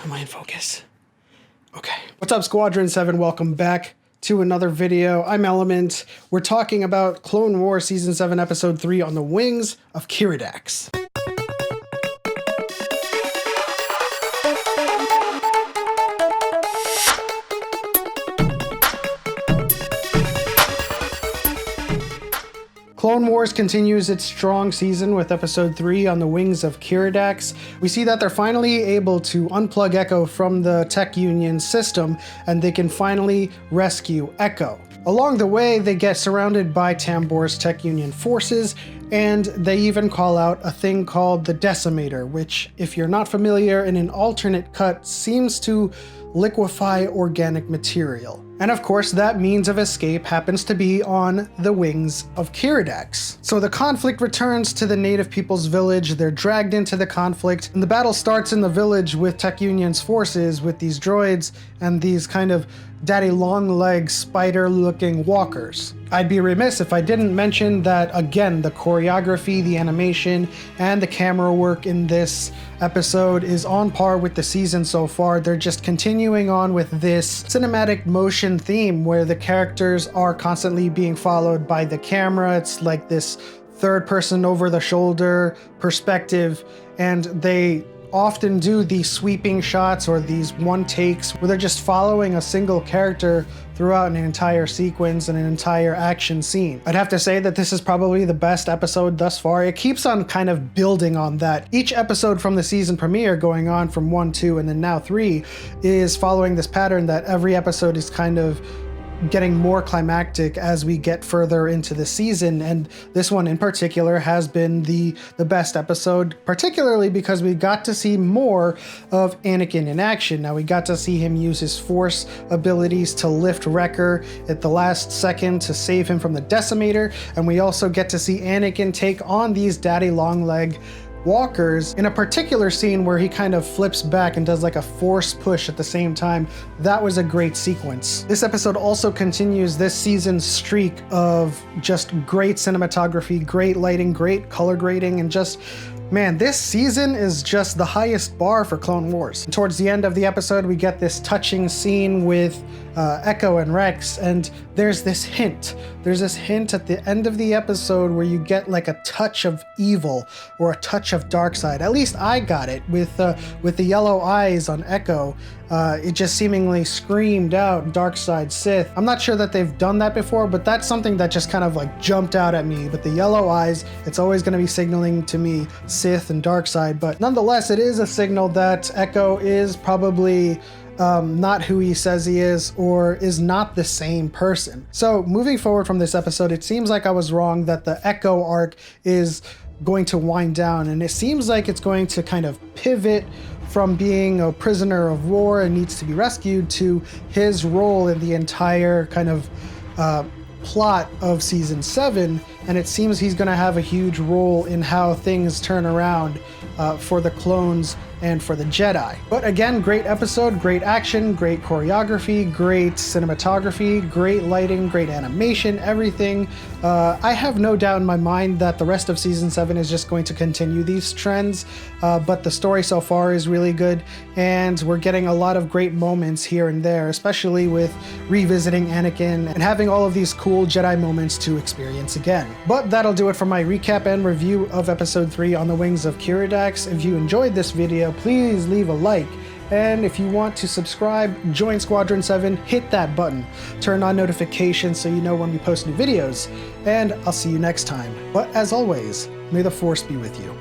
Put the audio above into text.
Am I in focus? Okay. What's up, Squadron 7? Welcome back to another video. I'm Element. We're talking about Clone Wars Season 7, Episode 3 on the wings of Keeradaks. Clone Wars continues its strong season with Episode 3 on the wings of Keeradaks. We see that they're finally able to unplug Echo from the Tech Union system, and they can finally rescue Echo. Along the way, they get surrounded by Tambor's Tech Union forces, and they even call out a thing called the Decimator, which, if you're not familiar, in an alternate cut seems to liquefy organic material. And of course, that means of escape happens to be on the wings of Keeradaks. So the conflict returns to the native people's village, they're dragged into the conflict, and the battle starts in the village with Tech Union's forces with these droids and these kind of daddy long leg spider looking walkers. I'd be remiss if I didn't mention that, again, the choreography, the animation, and the camera work in this episode is on par with the season so far. They're just continuing on with this cinematic motion theme where the characters are constantly being followed by the camera. It's like this third person over the shoulder perspective, and they often do these sweeping shots or these one takes where they're just following a single character throughout an entire sequence and an entire action scene. I'd have to say that this is probably the best episode thus far. It keeps on kind of building on that. Each episode from the season premiere, going on from 1, 2, and then now 3, is following this pattern that every episode is kind of getting more climactic as we get further into the season, and this one in particular has been the best episode, particularly because we got to see more of Anakin in action. Now we got to see him use his force abilities to lift Wrecker at the last second to save him from the Decimator, and we also get to see Anakin take on these daddy long leg walkers in a particular scene where he kind of flips back and does like a force push at the same time. That was a great sequence. This episode also continues this season's streak of just great cinematography, great lighting, great color grading, and just, man, this season is just the highest bar for Clone Wars. And towards the end of the episode, we get this touching scene with Echo and Rex, and there's this hint. There's this hint at the end of the episode where you get like a touch of evil or a touch of dark side. At least I got it with the yellow eyes on Echo. It just seemingly screamed out dark side Sith. I'm not sure that they've done that before, but that's something that just kind of like jumped out at me. But the yellow eyes, it's always going to be signaling to me Sith and dark side. But nonetheless, it is a signal that Echo is probably not who he says he is, or is not the same person. So moving forward from this episode, it seems like I was wrong that the Echo arc is going to wind down, and it seems like it's going to kind of pivot from being a prisoner of war and needs to be rescued to his role in the entire kind of plot of season 7, and it seems he's going to have a huge role in how things turn around for the clones and for the Jedi. But again, great episode, great action, great choreography, great cinematography, great lighting, great animation, everything. I have no doubt in my mind that the rest of season 7 is just going to continue these trends, but the story so far is really good, and we're getting a lot of great moments here and there, especially with revisiting Anakin and having all of these cool Jedi moments to experience again. But that'll do it for my recap and review of episode 3 on the wings of Keeradaks. If you enjoyed this video, please leave a like. And if you want to subscribe, join Squadron 7, hit that button. Turn on notifications so you know when we post new videos. And I'll see you next time. But as always, may the Force be with you.